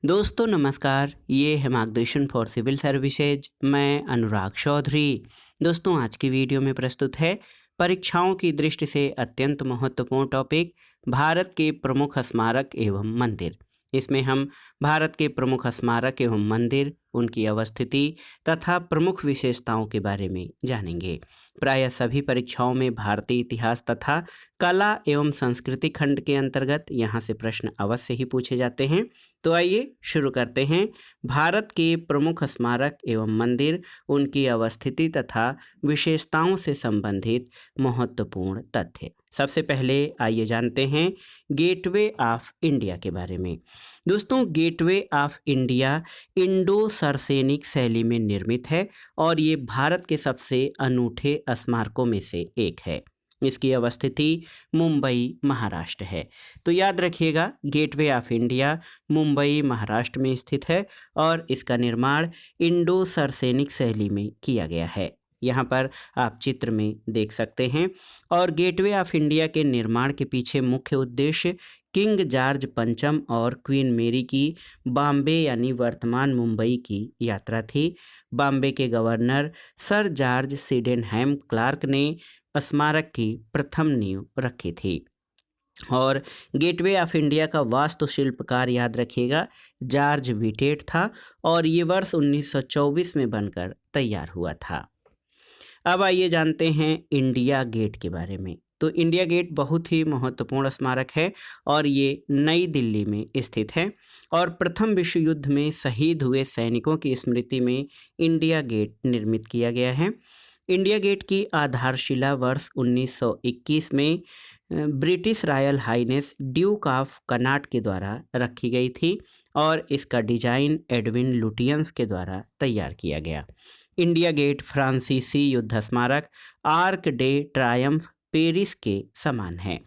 दोस्तों नमस्कार, ये है मार्गदर्शन फॉर सिविल सर्विसेज। मैं अनुराग चौधरी। दोस्तों आज की वीडियो में प्रस्तुत है परीक्षाओं की दृष्टि से अत्यंत महत्वपूर्ण टॉपिक भारत के प्रमुख स्मारक एवं मंदिर। इसमें हम भारत के प्रमुख स्मारक एवं मंदिर, उनकी अवस्थिति तथा प्रमुख विशेषताओं के बारे में जानेंगे। प्रायः सभी परीक्षाओं में भारतीय इतिहास तथा कला एवं संस्कृति खंड के अंतर्गत यहाँ से प्रश्न अवश्य ही पूछे जाते हैं। तो आइए शुरू करते हैं। भारत के प्रमुख स्मारक एवं मंदिर, उनकी अवस्थिति तथा विशेषताओं से संबंधित महत्वपूर्ण तथ्य। सबसे पहले आइए जानते हैं गेटवे ऑफ इंडिया के बारे में। दोस्तों गेटवे ऑफ इंडिया इंडो सरसेनिक शैली में निर्मित है और ये भारत के सबसे अनूठे स्मारकों में से एक है। इसकी अवस्थिति मुंबई महाराष्ट्र है। तो याद रखिएगा gateway of India Mumbai Maharashtra में स्थित है और इसका निर्माण इंडो सरसेनिक शैली में किया गया है। यहाँ पर आप चित्र में देख सकते हैं। और गेटवे ऑफ इंडिया के निर्माण के पीछे मुख्य उद्देश्य किंग जॉर्ज पंचम और क्वीन मेरी की बॉम्बे यानी वर्तमान मुंबई की यात्रा थी। बॉम्बे के governor sir George Sydenham Clarke ने स्मारक की प्रथम नींव रखी थी। और गेटवे ऑफ इंडिया का वास्तुशिल्पकार याद रखिएगा जॉर्ज विटेट था और ये वर्ष 1924 में बनकर तैयार हुआ था। अब आइए जानते हैं इंडिया गेट के बारे में। तो इंडिया गेट बहुत ही महत्वपूर्ण स्मारक है और ये नई दिल्ली में स्थित है और प्रथम विश्व युद्ध में शहीद हुए सैनिकों की स्मृति में इंडिया गेट निर्मित किया गया है। इंडिया गेट की आधारशिला वर्ष 1921 में British royal highness duke of Connaught के द्वारा रखी गई थी और इसका डिजाइन एडविन लुटियंस के द्वारा तैयार किया गया। इंडिया गेट फ्रांसीसी युद्ध स्मारक आर्क डे ट्रायम्फ पेरिस के समान है।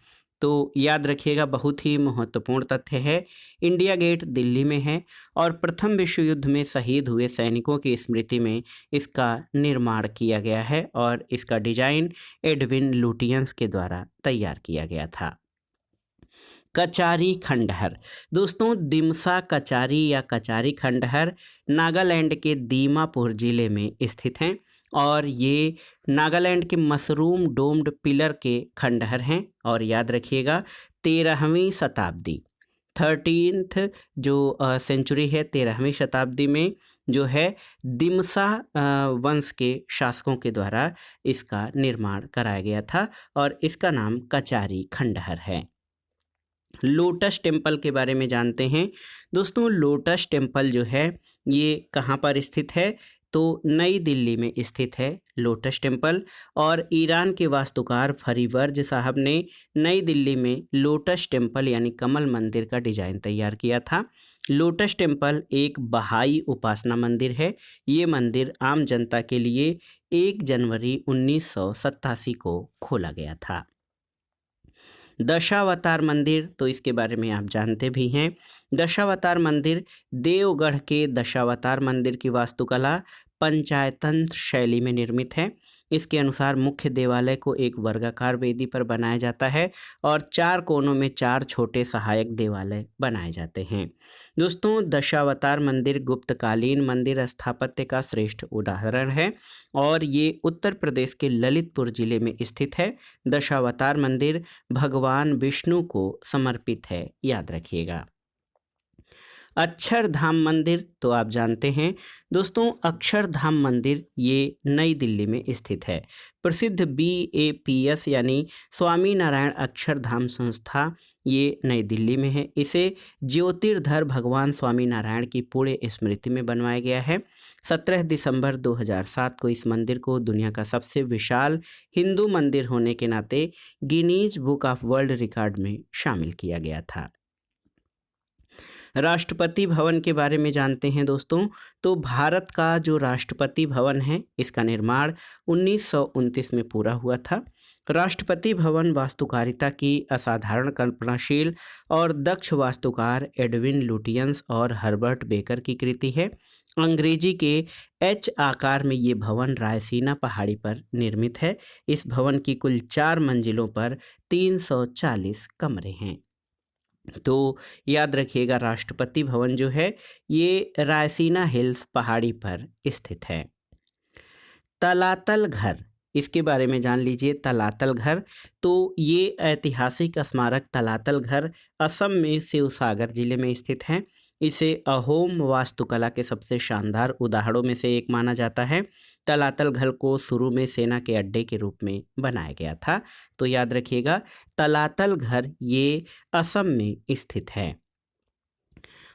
तो याद रखिएगा बहुत ही महत्वपूर्ण तथ्य है। इंडिया गेट दिल्ली में है और प्रथम विश्व युद्ध में शहीद हुए सैनिकों की स्मृति में इसका निर्माण किया गया है और इसका डिजाइन एडविन लुटियंस के द्वारा तैयार किया गया था। कचारी खंडहर। दोस्तों दिमसा कचारी या कचारी खंडहर नागालैंड के दीमापुर जिले में स्थित हैं और ये नागालैंड के मशरूम डोम्ड पिलर के खंडहर हैं। और याद रखिएगा 13वीं शताब्दी 13th जो सेंचुरी है 13वीं शताब्दी में जो है दिमसा वंश के शासकों के द्वारा इसका निर्माण कराया गया था और इसका नाम कचारी खंडहर है। लोटस टेम्पल के बारे में जानते हैं। दोस्तों लोटस टेम्पल जो है ये कहाँ पर स्थित है? तो नई दिल्ली में स्थित है लोटस टेम्पल। और ईरान के वास्तुकार फरीवर्ज साहब ने नई दिल्ली में लोटस टेम्पल यानी कमल मंदिर का डिजाइन तैयार किया था। लोटस टेम्पल एक बहाई उपासना मंदिर है। ये मंदिर आम जनता के लिए 1 जनवरी 1987 को खोला गया था। दशावतार मंदिर, तो इसके बारे में आप जानते भी हैं। दशावतार मंदिर देवगढ़ के दशावतार मंदिर की वास्तुकला पंचायतन शैली में निर्मित है। इसके अनुसार मुख्य देवालय को एक वर्गाकार वेदी पर बनाया जाता है और 4 कोनों में 4 छोटे सहायक देवालय बनाए जाते हैं। दोस्तों दशावतार मंदिर गुप्तकालीन मंदिर स्थापत्य का श्रेष्ठ उदाहरण है और ये उत्तर प्रदेश के ललितपुर जिले में स्थित है। दशावतार मंदिर भगवान विष्णु को समर्पित है, याद रखिएगा। अक्षरधाम मंदिर, तो आप जानते हैं दोस्तों अक्षरधाम मंदिर ये नई दिल्ली में स्थित है। प्रसिद्ध BAPS यानी स्वामी नारायण अक्षरधाम संस्था ये नई दिल्ली में है। इसे ज्योतिर्धर भगवान स्वामी नारायण की पुण्य स्मृति में बनवाया गया है। 17 दिसंबर 2007 को इस मंदिर को दुनिया का सबसे विशाल हिंदू मंदिर होने के नाते Guinness book of world record में शामिल किया गया था। राष्ट्रपति भवन के बारे में जानते हैं दोस्तों। तो भारत का जो राष्ट्रपति भवन है इसका निर्माण 1929 में पूरा हुआ था। राष्ट्रपति भवन वास्तुकारिता की असाधारण कल्पनाशील और दक्ष वास्तुकार एडविन लुटियंस और हर्बर्ट बेकर की कृति है। अंग्रेजी के H आकार में ये भवन रायसीना पहाड़ी पर निर्मित है। इस भवन की कुल 4 मंजिलों पर 340 कमरे हैं। तो याद रखिएगा राष्ट्रपति भवन जो है ये रायसीना हिल्स पहाड़ी पर स्थित है। तलातल घर, इसके बारे में जान लीजिए। तलातल घर, तो ये ऐतिहासिक स्मारक तलातल घर असम में शिवसागर जिले में स्थित है। इसे अहोम वास्तुकला के सबसे शानदार उदाहरणों में से एक माना जाता है। तलातल घर को शुरू में सेना के अड्डे के रूप में बनाया गया था। तो याद रखिएगा तलातल घर ये असम में स्थित है।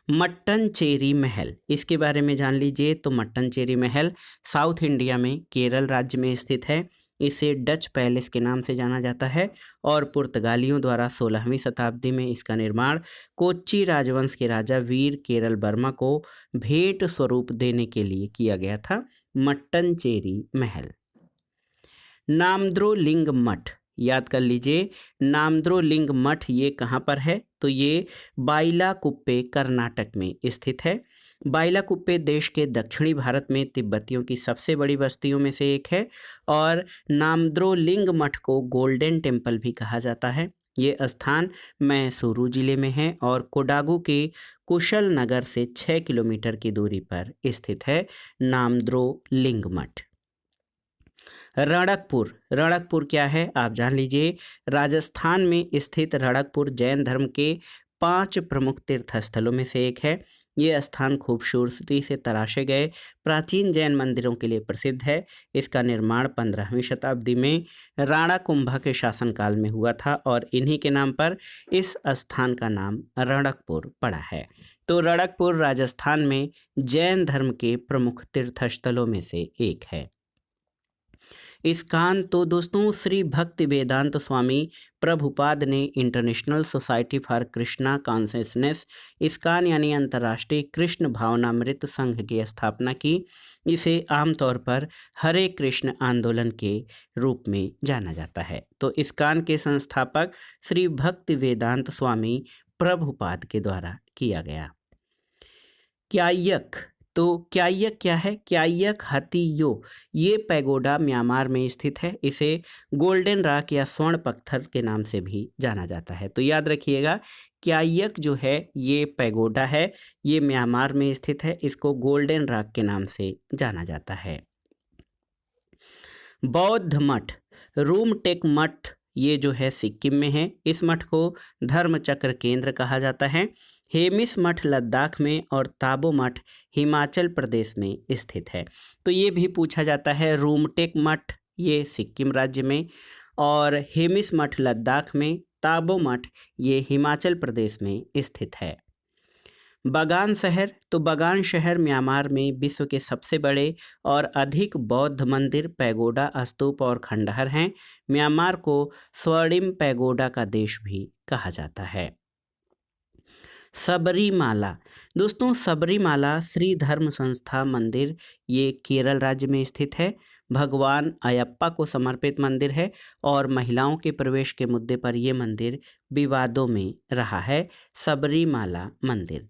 मट्टनचेरी महल, इसके बारे में जान लीजिए। तो मट्टनचेरी महल साउथ इंडिया में केरल राज्य में स्थित है। इसे डच पैलेस के नाम से जाना जाता है और पुर्तगालियों द्वारा 16वीं शताब्दी में इसका निर्माण कोच्चि राजवंश के राजा वीर केरल वर्मा को भेंट स्वरूप देने के लिए किया गया था। मट्टनचेरी महल। नामद्रो लिंग मठ, याद कर लीजिए। नामद्रो लिंग मठ ये कहाँ पर है? तो ये बाइलाकुप्पे कर्नाटक में स्थित है। बाइलाकुप्पे देश के दक्षिणी भारत में तिब्बतियों की सबसे बड़ी बस्तियों में से एक है और नामद्रो लिंग मठ को गोल्डन टेम्पल भी कहा जाता है। ये स्थान मैसूरू जिले में है और कोडागू के कुशल नगर से 6 किलोमीटर की दूरी पर स्थित है नामद्रो लिंग मठ। रणकपुर, रणकपुर क्या है आप जान लीजिए। राजस्थान में स्थित रणकपुर जैन धर्म के 5 प्रमुख तीर्थ स्थलों में से एक है। ये स्थान खूबसूरती से तराशे गए प्राचीन जैन मंदिरों के लिए प्रसिद्ध है। इसका निर्माण 15वीं शताब्दी में राणा कुंभा के शासनकाल में हुआ था और इन्हीं के नाम पर इस स्थान का नाम रणकपुर पड़ा है। तो रणकपुर राजस्थान में जैन धर्म के प्रमुख तीर्थ स्थलों में से एक है। इस्कान, तो दोस्तों श्री भक्ति वेदांत स्वामी प्रभुपाद ने international society for Krishna consciousness ISKCON यानी अंतर्राष्ट्रीय कृष्ण भावनामृत संघ की स्थापना की। इसे आमतौर पर हरे कृष्ण आंदोलन के रूप में जाना जाता है। तो इस्कान के संस्थापक श्री भक्ति वेदांत स्वामी प्रभुपाद के द्वारा किया गया। क्यायक, तो क्यायक क्या है? क्यायक हाथीयो ये पैगोडा म्यांमार में स्थित है। इसे गोल्डन रॉक या स्वर्ण पत्थर के नाम से भी जाना जाता है। तो याद रखिएगा क्यायक जो है ये पैगोडा है, ये म्यांमार में स्थित है। इसको गोल्डन रॉक के नाम से जाना जाता है। बौद्ध मठ, रूमटेक मठ ये जो है सिक्किम में है। इस मठ को धर्मचक्र केंद्र कहा जाता है। हेमिस मठ लद्दाख में और ताबो मठ हिमाचल प्रदेश में स्थित है। तो ये भी पूछा जाता है। रूमटेक मठ ये सिक्किम राज्य में और हेमिस मठ लद्दाख में, ताबो मठ ये हिमाचल प्रदेश में स्थित है। बगान शहर, तो बगान शहर म्यांमार में विश्व के सबसे बड़े और अधिक बौद्ध मंदिर, पैगोडा, स्तूप और खंडहर हैं। म्यांमार को स्वर्णिम पैगोडा का देश भी कहा जाता है। सबरीमाला, दोस्तों सबरीमाला श्री धर्म संस्था मंदिर ये केरल राज्य में स्थित है। भगवान अयप्पा को समर्पित मंदिर है और महिलाओं के प्रवेश के मुद्दे पर यह मंदिर विवादों में रहा है। सबरीमाला मंदिर।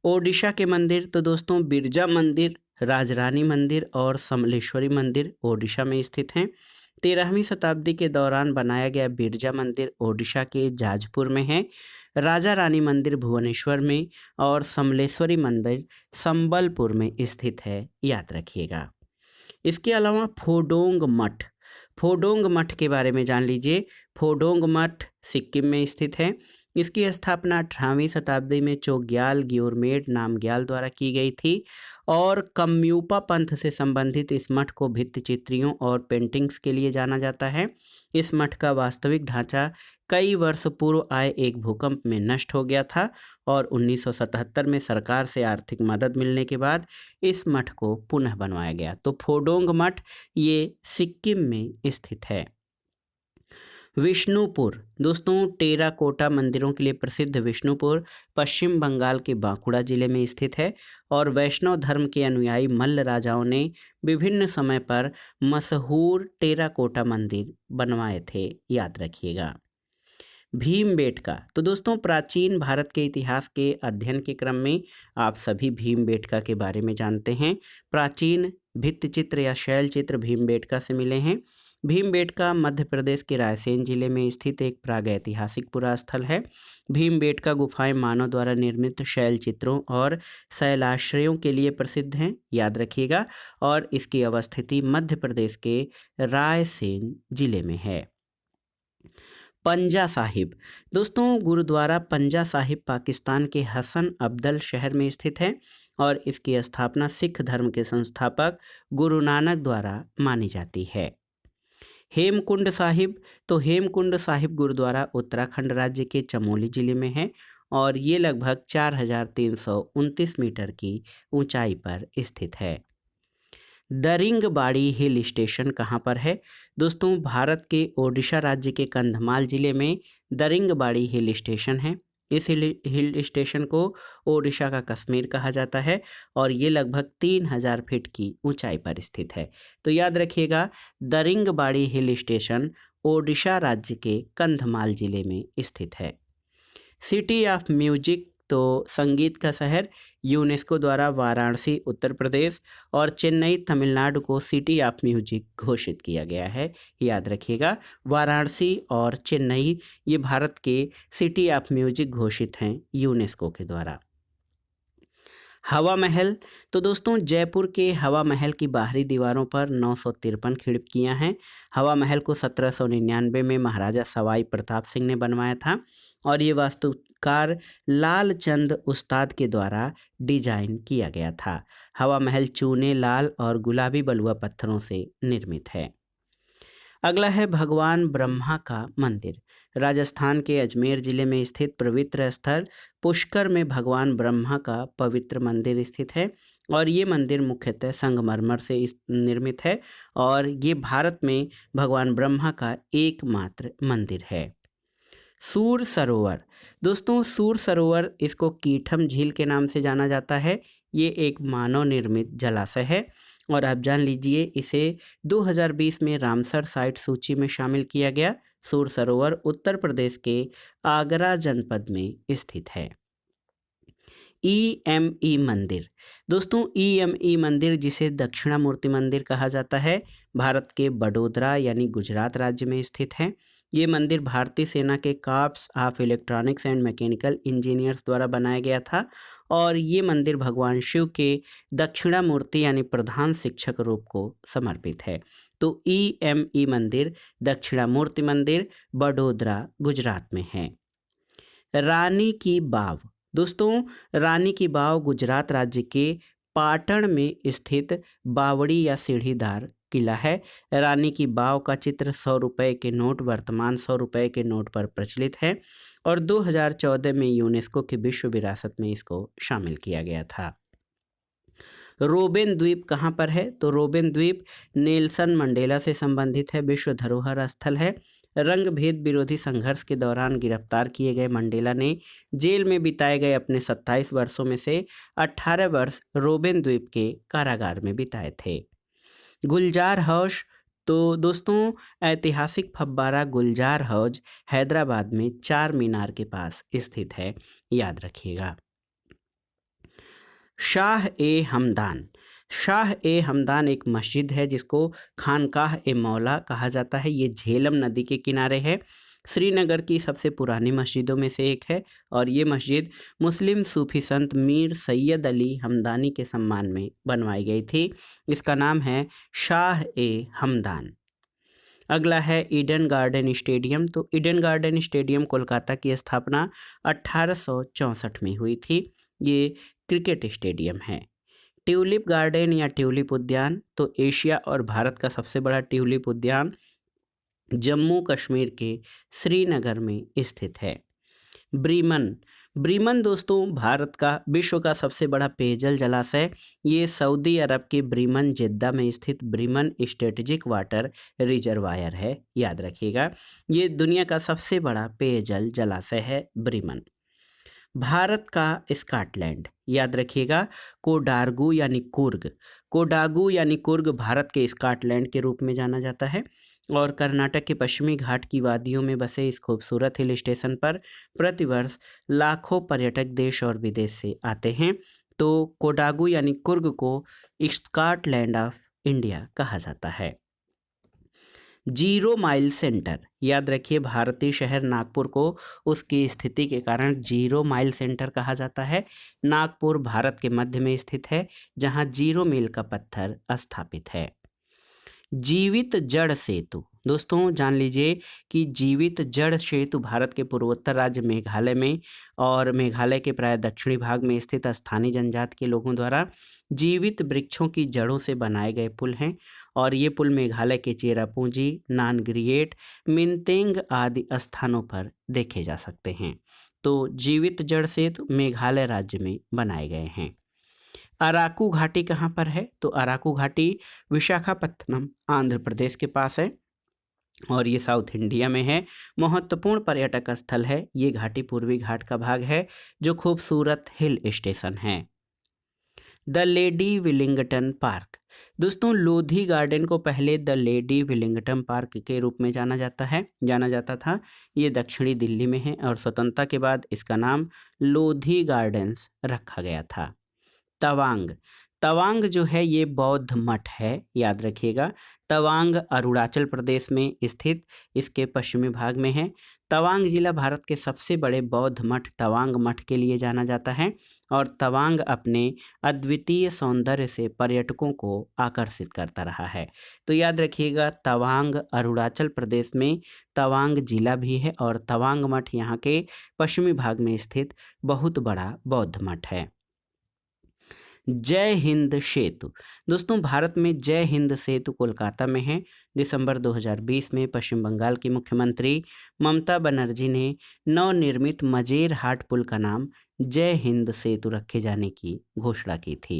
ओडिशा के मंदिर, तो दोस्तों बिरजा मंदिर, राजरानी मंदिर और समलेश्वरी मंदिर ओडिशा में स्थित हैं। 13वीं शताब्दी के दौरान बनाया गया बिरजा मंदिर ओडिशा के जाजपुर में है। राजा रानी मंदिर भुवनेश्वर में और समलेश्वरी मंदिर संबलपुर में स्थित है, याद रखिएगा। इसके अलावा फोडोंग मठ, फोडोंग मठ के बारे में जान लीजिए। फोडोंग मठ सिक्किम में स्थित है। इसकी स्थापना 18वीं शताब्दी में चोग्याल ग्योरमेड नामग्याल द्वारा की गई थी और कम्यूपा पंथ से संबंधित इस मठ को भित्ति चित्रियों और पेंटिंग्स के लिए जाना जाता है। इस मठ का वास्तविक ढांचा कई वर्ष पूर्व आए एक भूकंप में नष्ट हो गया था और 1977 में सरकार से आर्थिक मदद मिलने के बाद इस मठ को पुनः बनवाया गया। तो फोडोंग मठ ये सिक्किम में स्थित है। विष्णुपुर, दोस्तों टेराकोटा मंदिरों के लिए प्रसिद्ध विष्णुपुर पश्चिम बंगाल के बांकुड़ा जिले में स्थित है और वैष्णव धर्म के अनुयायी मल्ल राजाओं ने विभिन्न समय पर मशहूर टेराकोटा मंदिर बनवाए थे, याद रखिएगा। भीमबेटका, तो दोस्तों प्राचीन भारत के इतिहास के अध्ययन के क्रम में आप सभी भीमबेटका के बारे में जानते हैं। प्राचीन भित्ति चित्र या शैल चित्र भीमबेटका से मिले हैं। भीमबेटका मध्य प्रदेश के रायसेन जिले में स्थित एक प्रागैतिहासिक पुरास्थल है। भीमबेटका गुफाएं मानव द्वारा निर्मित शैल चित्रों और शैलाश्रयों के लिए प्रसिद्ध हैं, याद रखिएगा। और इसकी अवस्थिति मध्य प्रदेश के रायसेन जिले में है। पंजा साहिब, दोस्तों गुरुद्वारा पंजा साहिब पाकिस्तान के हसन अब्दल शहर में स्थित है और इसकी स्थापना सिख धर्म के संस्थापक गुरु नानक द्वारा मानी जाती है। हेमकुंड साहिब, तो हेमकुंड साहिब गुरुद्वारा उत्तराखंड राज्य के चमोली जिले में है और ये लगभग 4329 मीटर की ऊंचाई पर स्थित है। दरिंगबाड़ी हिल स्टेशन कहाँ पर है? दोस्तों भारत के ओडिशा राज्य के कंधमाल जिले में दरिंगबाड़ी हिल स्टेशन है। इस हिल स्टेशन को ओडिशा का कश्मीर कहा जाता है और ये लगभग 3000 फीट की ऊंचाई पर स्थित है। तो याद रखिएगा, दरिंगबाड़ी हिल स्टेशन ओडिशा राज्य के कंधमाल जिले में स्थित है। सिटी ऑफ म्यूजिक, तो संगीत का शहर, यूनेस्को द्वारा वाराणसी उत्तर प्रदेश और चेन्नई तमिलनाडु को सिटी ऑफ म्यूजिक घोषित किया गया है, याद रखिएगा। वाराणसी और चेन्नई ये भारत के सिटी ऑफ म्यूजिक घोषित हैं यूनेस्को के द्वारा। हवा महल, तो दोस्तों जयपुर के हवा महल की बाहरी दीवारों पर 953 खिड़कियां हैं। हवा महल को 1799 में महाराजा सवाई प्रताप सिंह ने बनवाया था और ये वास्तुकार लालचंद उस्ताद के द्वारा डिजाइन किया गया था। हवा महल चूने, लाल और गुलाबी बलुआ पत्थरों से निर्मित है। अगला है भगवान ब्रह्मा का मंदिर। राजस्थान के अजमेर जिले में स्थित पवित्र स्थल पुष्कर में भगवान ब्रह्मा का पवित्र मंदिर स्थित है और ये मंदिर मुख्यतः संगमरमर से निर्मित है और ये भारत में भगवान ब्रह्मा का एकमात्र मंदिर है। सूर सरोवर, दोस्तों सूर सरोवर, इसको कीठम झील के नाम से जाना जाता है। ये एक मानव निर्मित जलाशय है और आप जान लीजिए इसे 2020 में रामसर साइट सूची में शामिल किया गया। सूर सरोवर उत्तर प्रदेश के आगरा जनपद में स्थित है। EME मंदिर, दोस्तों EME मंदिर जिसे दक्षिणामूर्ति मंदिर कहा जाता है, भारत के बड़ोदरा यानी गुजरात राज्य में स्थित है। ये मंदिर भारतीय सेना के corps of electronics and mechanical engineers द्वारा बनाया गया था और ये मंदिर भगवान शिव के दक्षिणामूर्ति यानी प्रधान शिक्षक रूप को समर्पित है। तो EME मंदिर दक्षिणामूर्ति मंदिर बड़ोदरा गुजरात में है। रानी की बाव, दोस्तों रानी की बाव गुजरात राज्य के पाटण में स्थित बावड़ी या सीढ़ीदार किला है। रानी की बाव का चित्र 100 रुपये के नोट, वर्तमान 100 रुपये के नोट पर प्रचलित है और 2014 में यूनेस्को की विश्व विरासत में इसको शामिल किया गया था। रोबेन द्वीप कहाँ पर है? तो रोबेन द्वीप नेल्सन मंडेला से संबंधित है, विश्व धरोहर स्थल है। रंग भेद विरोधी संघर्ष के दौरान गिरफ्तार किए गए मंडेला ने जेल में बिताए गए अपने 27 वर्षों में से 18 वर्ष रोबेन द्वीप के कारागार में बिताए थे। गुलजार हौज, तो दोस्तों ऐतिहासिक फव्वारा गुलजार हौज हैदराबाद में चार मीनार के पास स्थित है, याद रखिएगा। शाह ए हमदान, शाह ए हमदान एक मस्जिद है जिसको खानकाह ए मौला कहा जाता है। ये झेलम नदी के किनारे है, श्रीनगर की सबसे पुरानी मस्जिदों में से एक है और ये मस्जिद मुस्लिम सूफी संत मीर सैयद अली हमदानी के सम्मान में बनवाई गई थी। इसका नाम है शाह ए हमदान। अगला है ईडन गार्डन स्टेडियम, तो ईडन गार्डन स्टेडियम कोलकाता की स्थापना 1864 में हुई थी। ये क्रिकेट स्टेडियम है। ट्यूलिप गार्डन या ट्यूलिप उद्यान, तो एशिया और भारत का सबसे बड़ा ट्यूलिप उद्यान जम्मू कश्मीर के श्रीनगर में स्थित है। ब्रीमन, ब्रीमन दोस्तों भारत का विश्व का सबसे बड़ा पेयजल जलाशय, ये सऊदी अरब के ब्रीमन जिद्दा में स्थित ब्रीमन स्ट्रेटेजिक वाटर रिजर्वायर है, याद रखिएगा। ये दुनिया का सबसे बड़ा पेयजल जलाशय है ब्रीमन। भारत का स्कॉटलैंड, याद रखिएगा। कोडागू यानी कुर्ग, कोडागू यानी कुर्ग भारत के स्कॉटलैंड के रूप में जाना जाता है और कर्नाटक के पश्चिमी घाट की वादियों में बसे इस खूबसूरत हिल स्टेशन पर प्रतिवर्ष लाखों पर्यटक देश और विदेश से आते हैं। तो कोडागू यानी कुर्ग को स्कॉटलैंड ऑफ इंडिया कहा जाता है। जीरो माइल सेंटर, याद रखिए भारतीय शहर नागपुर को उसकी स्थिति के कारण जीरो माइल सेंटर कहा जाता है। नागपुर भारत के मध्य में स्थित है जहां जीरो मील का पत्थर स्थापित है। जीवित जड़ सेतु, दोस्तों जान लीजिए कि जीवित जड़ सेतु भारत के पूर्वोत्तर राज्य मेघालय में और मेघालय के प्राय दक्षिणी भाग में स्थित स्थानीय जनजाति के लोगों द्वारा जीवित वृक्षों की जड़ों से बनाए गए पुल हैं और ये पुल मेघालय के चेरापूंजी, नानग्रिएट, मिंतेंग आदि स्थानों पर देखे जा सकते हैं। तो जीवित जड़ सेतु मेघालय राज्य में बनाए गए हैं। अराकू घाटी कहाँ पर है? तो अराकू घाटी विशाखापत्तनम आंध्र प्रदेश के पास है और ये साउथ इंडिया में है। महत्वपूर्ण पर्यटक स्थल है। ये घाटी पूर्वी घाट का भाग है जो खूबसूरत हिल स्टेशन है। द लेडी विलिंगटन पार्क, दोस्तों लोधी गार्डन को पहले द लेडी विलिंगटन पार्क के रूप में जाना जाता था। ये दक्षिणी दिल्ली में है और स्वतंत्रता के बाद इसका नाम लोधी गार्डन्स रखा गया था। तवांग, तवांग जो है ये बौद्ध मठ है, याद रखिएगा। तवांग अरुणाचल प्रदेश में स्थित इसके पश्चिमी भाग में है। तवांग जिला भारत के सबसे बड़े बौद्ध मठ तवांग मठ के लिए जाना जाता है और तवांग अपने अद्वितीय सौंदर्य से पर्यटकों को आकर्षित करता रहा है। तो याद रखिएगा तवांग अरुणाचल प्रदेश में तवांग जिला भी है और तवांग मठ यहाँ के पश्चिमी भाग में स्थित बहुत बड़ा बौद्ध मठ है। जय हिंद सेतु, दोस्तों भारत में जय हिंद सेतु कोलकाता में है। दिसंबर 2020 में पश्चिम बंगाल की मुख्यमंत्री ममता बनर्जी ने नवनिर्मित मजेर हाट पुल का नाम जय हिंद सेतु रखे जाने की घोषणा की थी।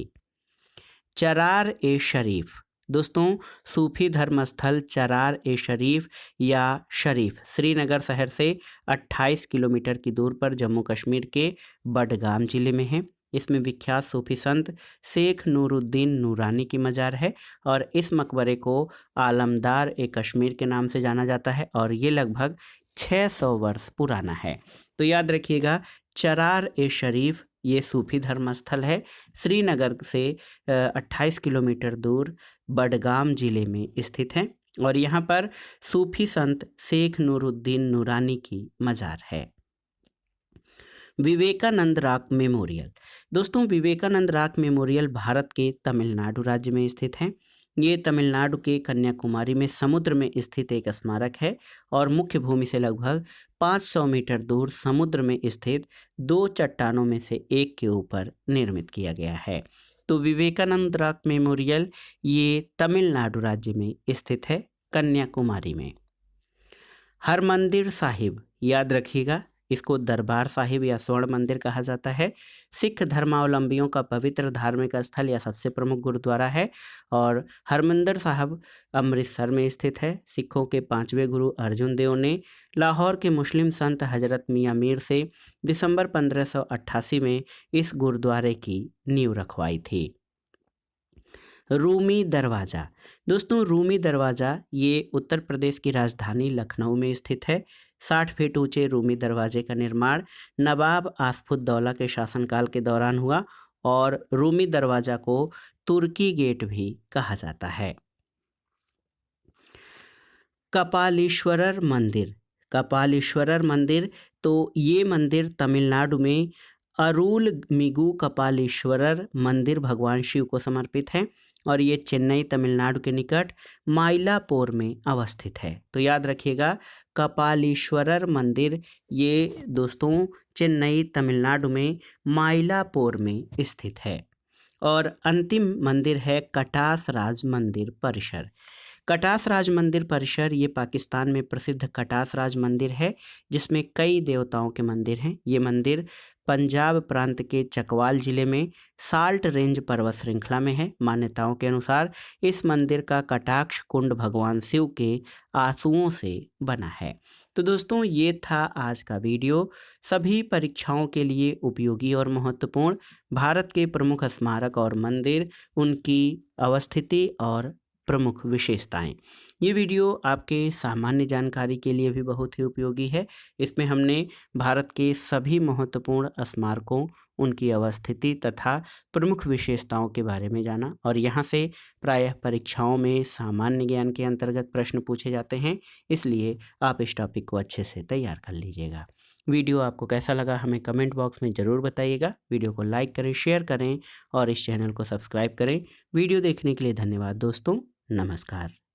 चरार ए शरीफ, दोस्तों सूफी धर्मस्थल चरार ए शरीफ या शरीफ श्रीनगर शहर से 28 किलोमीटर की दूर पर जम्मू कश्मीर के बडगाम जिले में है। इसमें विख्यात सूफी संत शेख नूरुद्दीन नूरानी की मज़ार है और इस मकबरे को आलमदार ए कश्मीर के नाम से जाना जाता है और ये लगभग 600 वर्ष पुराना है। तो याद रखिएगा चरार ए शरीफ ये सूफी धर्मस्थल है, श्रीनगर से 28 किलोमीटर दूर बडगाम जिले में स्थित है और यहाँ पर सूफी संत शेख नूरुद्दीन नूरानी की मज़ार है। विवेकानंद रॉक मेमोरियल, दोस्तों विवेकानंद रॉक मेमोरियल भारत के तमिलनाडु राज्य में स्थित है। ये तमिलनाडु के कन्याकुमारी में समुद्र में स्थित एक स्मारक है और मुख्य भूमि से लगभग 500 मीटर दूर समुद्र में स्थित 2 चट्टानों में से एक के ऊपर निर्मित किया गया है। तो विवेकानंद रॉक मेमोरियल ये तमिलनाडु राज्य में स्थित है, कन्याकुमारी में। हरमंदिर साहिब, याद रखिएगा इसको दरबार साहिब या स्वर्ण मंदिर कहा जाता है। सिख धर्मावलंबियों का पवित्र धार्मिक स्थल या सबसे प्रमुख गुरुद्वारा है और हरमंदिर साहिब अमृतसर में स्थित है। सिखों के 5वें गुरु अर्जुन देव ने लाहौर के मुस्लिम संत हजरत मियाँ मीर से दिसंबर 1588 में इस गुरुद्वारे की नींव रखवाई थी। रूमी दरवाज़ा, दोस्तों रूमी दरवाज़ा ये उत्तर प्रदेश की राजधानी लखनऊ में स्थित है। 60 फीट ऊंचे रूमी दरवाजे का निर्माण नवाब आसफुद्दौला के शासनकाल के दौरान हुआ और रूमी दरवाज़ा को तुर्की गेट भी कहा जाता है। कपालीश्वरर मंदिर, कपालीश्वरर मंदिर तो ये मंदिर तमिलनाडु में अरुलमिगु कपालीश्वरर मंदिर भगवान शिव को समर्पित है और ये चेन्नई तमिलनाडु के निकट माइलापोर में अवस्थित है। तो याद रखिएगा कपालीश्वरर मंदिर ये दोस्तों चेन्नई तमिलनाडु में माइलापोर में स्थित है। और अंतिम मंदिर है कटास राज मंदिर परिसर। कटास राज मंदिर परिसर ये पाकिस्तान में प्रसिद्ध कटास राज मंदिर है जिसमें कई देवताओं के मंदिर हैं। ये मंदिर पंजाब प्रांत के चकवाल जिले में साल्ट रेंज पर्वत श्रृंखला में है। मान्यताओं के अनुसार इस मंदिर का कटाक्ष कुंड भगवान शिव के आंसुओं से बना है। तो दोस्तों ये था आज का वीडियो। सभी परीक्षाओं के लिए उपयोगी और महत्वपूर्ण भारत के प्रमुख स्मारक और मंदिर, उनकी अवस्थिति और प्रमुख विशेषताएं। ये वीडियो आपके सामान्य जानकारी के लिए भी बहुत ही उपयोगी है। इसमें हमने भारत के सभी महत्वपूर्ण स्मारकों, उनकी अवस्थिति तथा प्रमुख विशेषताओं के बारे में जाना और यहाँ से प्रायः परीक्षाओं में सामान्य ज्ञान के अंतर्गत प्रश्न पूछे जाते हैं, इसलिए आप इस टॉपिक को अच्छे से तैयार कर लीजिएगा। वीडियो आपको कैसा लगा हमें कमेंट बॉक्स में ज़रूर बताइएगा। वीडियो को लाइक करें, शेयर करें और इस चैनल को सब्सक्राइब करें। वीडियो देखने के लिए धन्यवाद दोस्तों। नमस्कार।